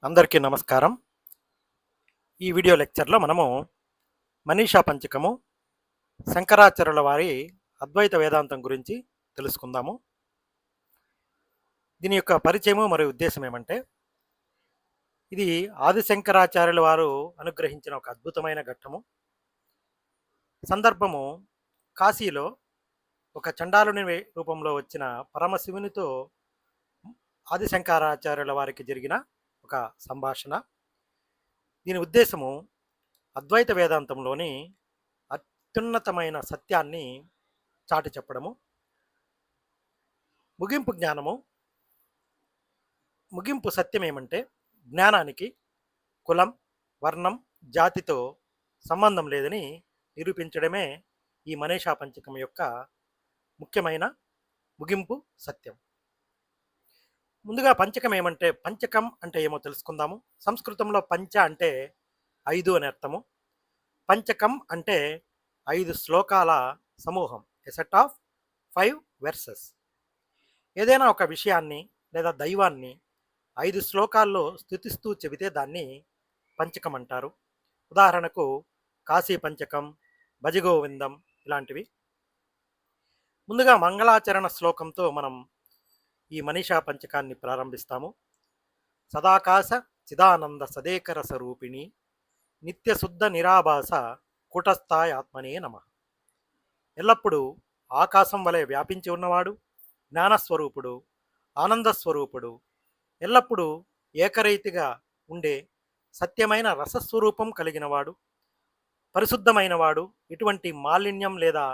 అందరికీ నమస్కారం. ఈ వీడియో లెక్చర్‌లో మనము మనీషా పంచకము, శంకరాచార్యుల వారి అద్వైత వేదాంతం గురించి తెలుసుకుందాము. దీని యొక్క పరిచయము మరియు ఉద్దేశం ఏమంటే, ఇది ఆది శంకరాచార్యుల వారు అనుగ్రహించిన ఒక అద్భుతమైన ఘట్టము. సందర్భము కాశీలో ఒక చండాలుని రూపంలో వచ్చిన పరమశివునితో ఆది శంకరాచార్యుల వారికి జరిగిన ఒక సంభాషణ. దీని ఉద్దేశము అద్వైత వేదాంతంలోని అత్యున్నతమైన సత్యాన్ని చాటి చెప్పడము. ముగింపు జ్ఞానము, ముగింపు సత్యం ఏమంటే, జ్ఞానానికి కులం, వర్ణం, జాతితో సంబంధం లేదని నిరూపించడమే ఈ మనీషా పంచకం యొక్క ముఖ్యమైన ముగింపు సత్యం. ముందుగా పంచకం ఏమంటే, పంచకం అంటే ఏమో తెలుసుకుందాము. సంస్కృతంలో పంచ అంటే 5 అని అర్థము. పంచకం అంటే 5 శ్లోకాల సమూహం, ఎ సెట్ ఆఫ్ 5 వెర్సెస్. ఏదైనా ఒక విషయాన్ని లేదా దైవాన్ని 5 శ్లోకాల్లో స్తుతిస్తూ చెబితే దాన్ని పంచకం అంటారు. ఉదాహరణకు కాశీ పంచకం, భజగోవిందం ఇలాంటివి. ముందుగా మంగళాచరణ శ్లోకంతో మనం ఈ మనీషా పంచకాన్ని ప్రారంభిస్తాము. సదాకాశ చిదానంద సదేకర స్వరూపిణి నిత్యశుద్ధ నిరాభాస కూటస్థాయ ఆత్మనే నమః. ఎల్లప్పుడూ ఆకాశం వలె వ్యాపించి ఉన్నవాడు, జ్ఞానస్వరూపుడు, ఆనందస్వరూపుడు, ఎల్లప్పుడూ ఏకరీతిగా ఉండే సత్యమైన రసస్వరూపం కలిగినవాడు, పరిశుద్ధమైనవాడు, ఇటువంటి మాలిన్యం లేదా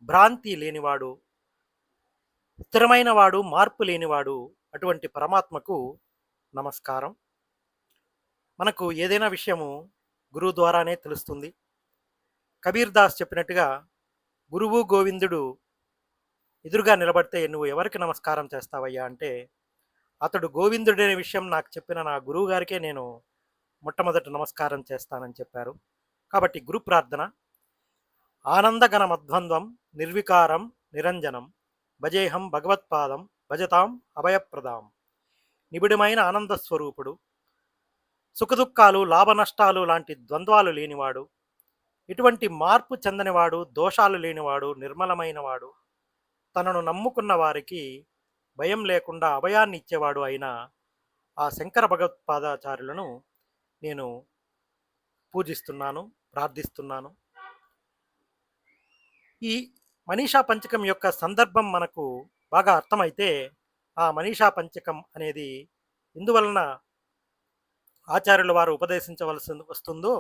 భ్రాంతి లేనివాడు, స్థిరమైనవాడు, మార్పు లేనివాడు, అటువంటి పరమాత్మకు నమస్కారం. మనకు ఏదైనా విషయము గురువు ద్వారానే తెలుస్తుంది. కబీర్ దాస్ చెప్పినట్టుగా, గురువు గోవిందుడు ఎదురుగా నిలబడితే నువ్వు ఎవరికి నమస్కారం చేస్తావయ్యా అంటే, అతడు గోవిందుడనే విషయం నాకు చెప్పిన నా గురువు గారికే నేను మొట్టమొదటి నమస్కారం చేస్తానని చెప్పారు. కాబట్టి గురు ప్రార్థన. ఆనందగణమద్వంద్వం నిర్వికారం నిరంజనం భజేహం భగవత్పాదం భజతాం అభయప్రదాం. నిబిడమైన ఆనంద స్వరూపుడు, సుఖదుఖాలు, లాభ నష్టాలు లాంటి ద్వంద్వాలు లేనివాడు, ఇటువంటి మార్పు చెందనివాడు, దోషాలు లేనివాడు, నిర్మలమైనవాడు, తనను నమ్ముకున్న వారికి భయం లేకుండా అభయాన్ని ఇచ్చేవాడు అయిన ఆ శంకర భగవత్పాదాచార్యులను నేను పూజిస్తున్నాను, ప్రార్థిస్తున్నాను. ఈ మనీషా పంచకం యొక్క సందర్భం మనకు బాగా అర్థమైతే, ఆ మనీషా పంచకం అనేది ఎందువలన ఆచార్యుల వారు ఉపదేశించవలసి వస్తుందో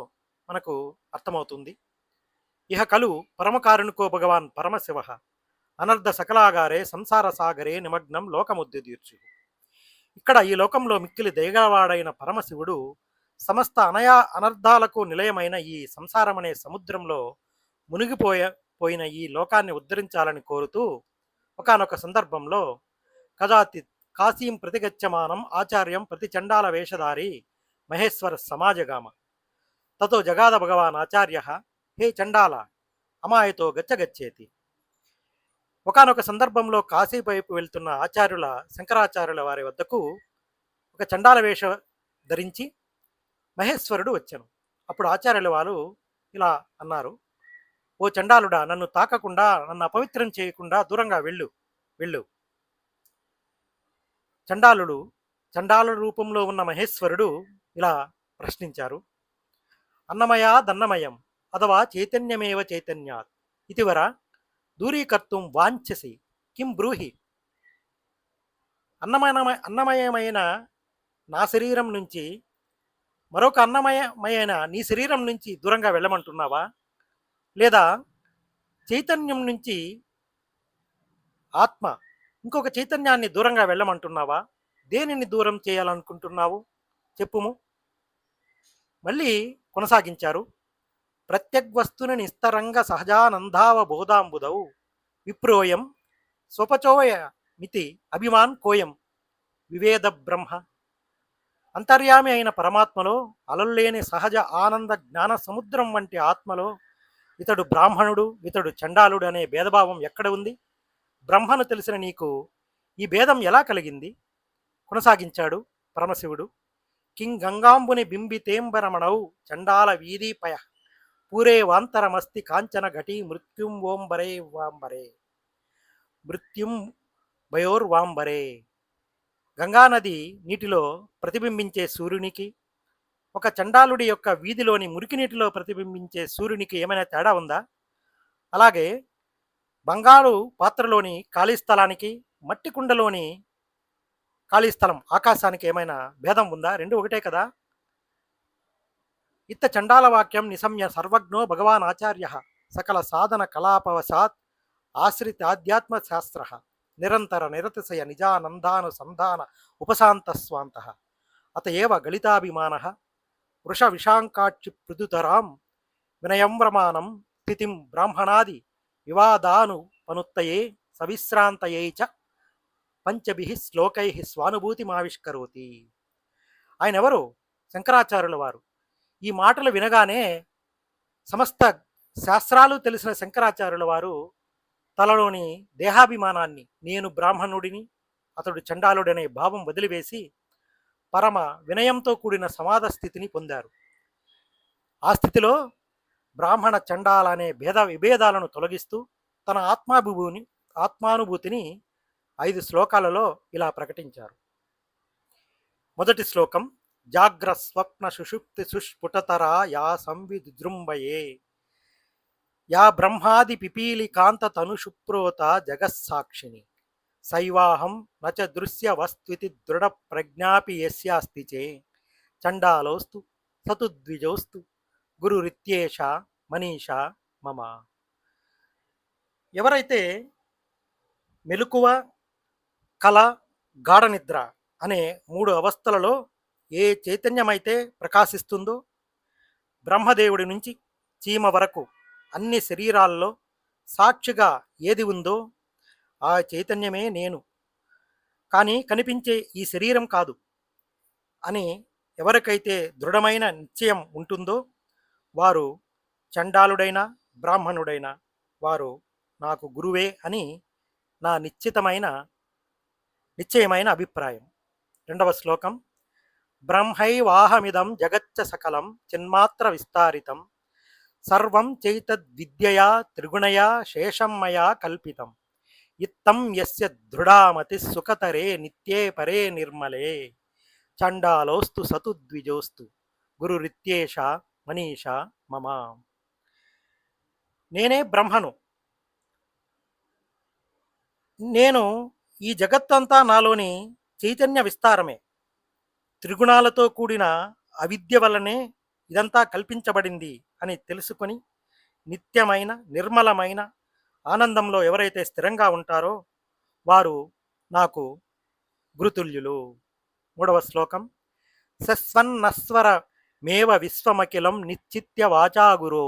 మనకు అర్థమవుతుంది. ఇహ కలు పరమకారుణికో భగవాన్ పరమశివ అనర్ధ సకలాగారే సంసార సాగరే నిమగ్నం లోకముద్యుదీర్చు. ఇక్కడ ఈ లోకంలో మిక్కిలి దయగలవాడైన పరమశివుడు సమస్త అనర్థాలకు నిలయమైన ఈ సంసారమనే సముద్రంలో మునిగిపోయిన ఈ లోకాన్ని ఉద్ధరించాలని కోరుతూ ఒకానొక సందర్భంలో కదాచిత్ కాశీం ప్రతిగచ్చమానం ఆచార్యం ప్రతి చండాల వేషధారి మహేశ్వర సమాజగామ తతో జగాద భగవాన్ ఆచార్య హే చండాల అమాయతో గచ్చగచ్చేతి. ఒకానొక సందర్భంలో కాశీ వైపు వెళ్తున్న శంకరాచార్యుల వారి వద్దకు ఒక చండాల వేష ధరించి మహేశ్వరుడు వచ్చాను. అప్పుడు ఆచార్యుల వారు ఇలా అన్నారు, ఓ చండాలుడా, నన్ను తాకకుండా, నన్ను అపవిత్రం చేయకుండా దూరంగా వెళ్ళు వెళ్ళు. చండాల రూపంలో ఉన్న మహేశ్వరుడు ఇలా ప్రశ్నించారు, అన్నమయా దన్నమయం అథవా చైతన్యమేవ చైతన్యాత్ ఇతివర దూరీకర్తుం వాంఛసి కిం బ్రూహి. అన్నమయమైన నా శరీరం నుంచి మరొక అన్నమయమైన నీ శరీరం నుంచి దూరంగా వెళ్ళమంటున్నావా, లేదా చైతన్యం నుంచి ఆత్మ ఇంకొక చైతన్యాన్ని దూరంగా వెళ్ళమంటున్నావా? దేనిని దూరం చేయాలనుకుంటున్నావు చెప్పుము. మళ్ళీ కొనసాగించారు, ప్రత్యగ్వస్తుని నిస్తరంగ సహజానందావ బోధాంబుదౌ విప్రోయం స్వపచోయ మితి అభిమాన్ కోయం వివేద బ్రహ్మ. అంతర్యామి అయిన పరమాత్మలో అలల్లేని సహజ ఆనంద జ్ఞాన సముద్రం వంటి ఆత్మలో ఇతడు బ్రాహ్మణుడు, ఇతడు చండాలుడు అనే భేదభావం ఎక్కడ ఉంది? బ్రహ్మను తెలిసిన నీకు ఈ భేదం ఎలా కలిగింది? కొనసాగించాడు పరమశివుడు. కిం గంగాంబుని బింబితేంబరమణౌ చండాల వీధీపయ పూరే వాంతరమస్తి కాంచన ఘటీ మృత్యుం ఓంబరే వాంబరే మృత్యుం భయోర్వాంబరే. గంగానది నీటిలో ప్రతిబింబించే సూర్యునికి, ఒక చండాలుడి యొక్క వీధిలోని మురికి నీటిలో ప్రతిబింబించే సూర్యునికి ఏమైనా తేడా ఉందా? అలాగే బంగారు పాత్రలోని ఖాళీ స్థలానికి, మట్టి కుండలోని ఖాళీ స్థలం ఆకాశానికి ఏమైనా భేదం ఉందా? రెండు ఒకటే కదా. ఇత్త చండాల వాక్యం నిశమ్య సర్వజ్ఞో భగవాన్ ఆచార్య సకల సాధన కళాపవశాత్ ఆశ్రితాధ్యాత్మ శాస్త్ర నిరంతర నిరతిశయ నిజానందానుసంధాన ఉపశాంతస్వాంత అత ఏవ గళితాభిమాన వృష విషాంకాక్షి పృదుతరాం వినయంవ్రమానం స్థితిం బ్రాహ్మణాది వివాదానుపనుత్తయే సవిశ్రాంతయే చ పంచభి శ్లోకై స్వానుభూతిమావిష్కరోతి. ఆయన ఎవరు? శంకరాచార్యుల వారు. ఈ మాటలు వినగానే సమస్త శాస్త్రాలు తెలిసిన శంకరాచార్యుల వారు తనలోని దేహాభిమానాన్ని, నేను బ్రాహ్మణుడిని, అతడు చండాలుడనే భావం వదిలివేసి పరమ వినయంతో కూడిన సమాధ స్థితిని పొందారు. ఆ స్థితిలో బ్రాహ్మణ చండాల అనే విభేదాలను తొలగిస్తూ తన ఆత్మానుభూతిని 5 శ్లోకాలలో ఇలా ప్రకటించారు. మొదటి శ్లోకం: జాగ్ర స్వప్న సుషుప్తి సుష్పుటతరా యా సంవిజృంభయే యా బ్రహ్మాది పిపీలి కాంత తనుషుప్రోత జగస్సాక్షిని శైవాహం నచ దృశ్య వస్త్వితి దృఢ ప్రజ్ఞాపి యస్యాస్తి చే చండాలోస్తు సతుద్విజోస్తు గురురిత్యేష మనీషా మమ. ఎవరైతే మెలకువ, కల, గాఢ నిద్ర అనే 3 అవస్థలలో ఏ చైతన్యమైతే ప్రకాశిస్తుందో, బ్రహ్మదేవుడి నుంచి చీమ వరకు అన్ని శరీరాల్లో సాక్షిగా ఏది ఉందో ఆ చైతన్యమే నేను, కానీ కనిపించే ఈ శరీరం కాదు అని ఎవరికైతే దృఢమైన నిశ్చయం ఉంటుందో వారు చండాలుడైన బ్రాహ్మణుడైన వారు నాకు గురువే అని నా నిశ్చయమైన అభిప్రాయం. రెండవ శ్లోకం: బ్రహ్మైవాహమిదం జగచ్చ సకలం చిన్మాత్ర విస్తారితం సర్వం చైతద్విద్యయా త్రిగుణయా శేషం మయా కల్పితం ఇత్తం యస్య దృఢామతి సుఖతరే నిత్యే పరే నిర్మలే చండాలోస్తు సతుద్విజోస్తు గురురిత్యేష మనీషా మమ. నేనే బ్రహ్మను, నేను ఈ జగత్తంతా నాలోని చైతన్య విస్తారమే. త్రిగుణాలతో కూడిన అవిద్య వల్లనే ఇదంతా కల్పించబడింది అని తెలుసుకొని నిత్యమైన నిర్మలమైన ఆనందంలో ఎవరైతే స్థిరంగా ఉంటారో వారు నాకు గురుతుల్యులు. మూడవ శ్లోకం: సస్వన్నస్వర మేవ విశ్వమఖిలం నిశ్చిత్య వాచా గురో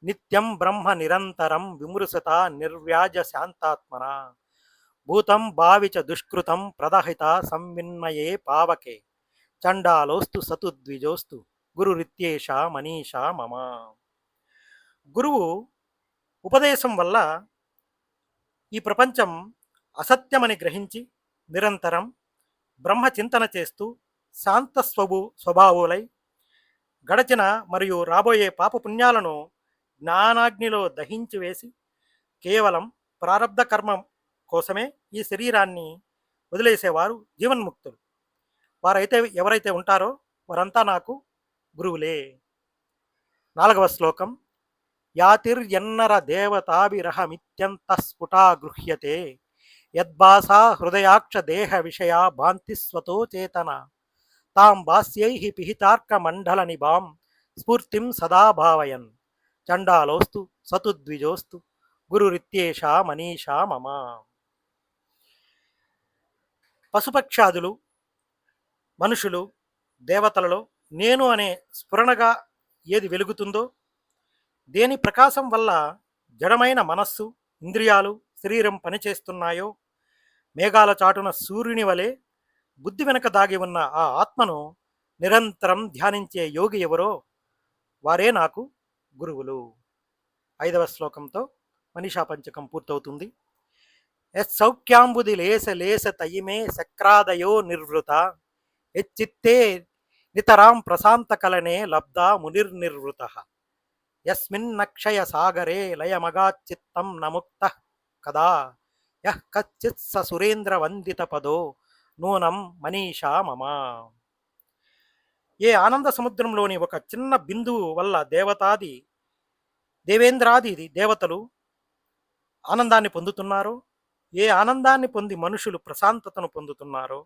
నిత్యం బ్రహ్మ నిరంతరం విమృశత నిర్వ్యాజ శాంతాత్మన భూతం భావిచ దుష్కృతం ప్రదహిత సంవిన్మయే పావకే చండాలోస్తు సతుద్విజోస్తు గురురిత్యేష మనీషా మమ. గురువు ఉపదేశం వల్ల ఈ ప్రపంచం అసత్యమని గ్రహించి నిరంతరం బ్రహ్మచింతన చేస్తూ శాంత స్వభావులై గడచిన మరియు రాబోయే పాపపుణ్యాలను జ్ఞానాగ్నిలో దహించి వేసి కేవలం ప్రారబ్ధ కర్మ కోసమే ఈ శరీరాన్ని వదిలేసేవారు జీవన్ముక్తులు. ఎవరైతే ఉంటారో వారంతా నాకు గురువులే. నాలుగవ శ్లోకం: యాతిర్యన్నర దేవతాభిరహమిత్యంత స్ఫుటా గృహ్యతే యద్భాసా హృదయాక్ష దేహ విషయా భాంతి స్వతో చేతన తాం భాస్యై పిహితార్క మండల నిభాం స్ఫూర్తిం సదా భావయన్ చండాలోస్తు సతుద్విజోస్తు గురురిత్యేష మనీషా మమ. పశుపక్షాదులు, మనుషులు, దేవతలలో నేను అనే స్ఫురణగా ఏది వెలుగుతుందో, దేని ప్రకాశం వల్ల జడమైన మనస్సు, ఇంద్రియాలు, శరీరం పనిచేస్తున్నాయో, మేఘాల చాటున సూర్యుని వలె బుద్ధి వెనక దాగి ఉన్న ఆ ఆత్మను నిరంతరం ధ్యానించే యోగి ఎవరో వారే నాకు గురువులు. 5వ శ్లోకంతో మనీషా పంచకం పూర్తవుతుంది. యత్సౌఖ్యాంబుది లేస లేస తయిమే సక్రాదయో నిర్వృత యచ్చిత్తే నితరాం ప్రశాంతకలనే లబ్ధా మునిర్నిర్వృతః యస్మిన్నక్షయ సాగరే లయమగాచ్చిత్తం నముక్తః కదా యః కచ్చిత్ స సురేంద్ర వందిత పదో నూనం మనీషా మమ. ఏ ఆనంద సముద్రంలోని ఒక చిన్న బిందువు వల్ల దేవేంద్రాది దేవతలు ఆనందాన్ని పొందుతున్నారో, ఏ ఆనందాన్ని పొంది మనుషులు ప్రశాంతతను పొందుతున్నారో,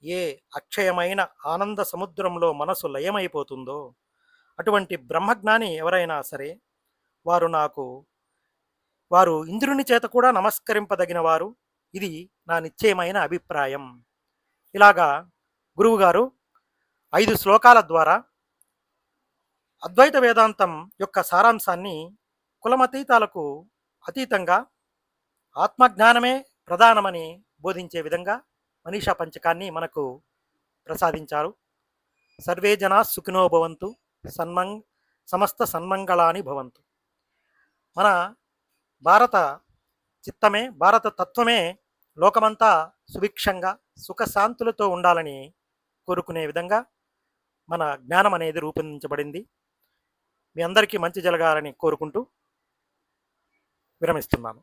ఏ అక్షయమైన ఆనంద సముద్రంలో మనసు లయమైపోతుందో, అటువంటి బ్రహ్మజ్ఞాని ఎవరైనా సరే వారు నాకు వారు ఇంద్రుని చేత కూడా నమస్కరింపదగిన వారు. ఇది నా నిశ్చయమైన అభిప్రాయం. ఇలాగా గురువుగారు 5 శ్లోకాల ద్వారా అద్వైత వేదాంతం యొక్క సారాంశాన్ని కులమతీతాలకు అతీతంగా ఆత్మజ్ఞానమే ప్రధానమని బోధించే విధంగా మనీషా పంచకాన్ని మనకు ప్రసాదించారు. సర్వే జనా సుఖినో భవంతు, సన్మంగ్ సమస్త సన్మంగళాని భవంతు. మన భారత చిత్తమే, భారత తత్వమే లోకమంతా సుభిక్షంగా సుఖశాంతులతో ఉండాలని కోరుకునే విధంగా మన జ్ఞానం అనేది రూపొందించబడింది. మీ అందరికీ మంచి జరగాలని కోరుకుంటూ విరమిస్తున్నాను.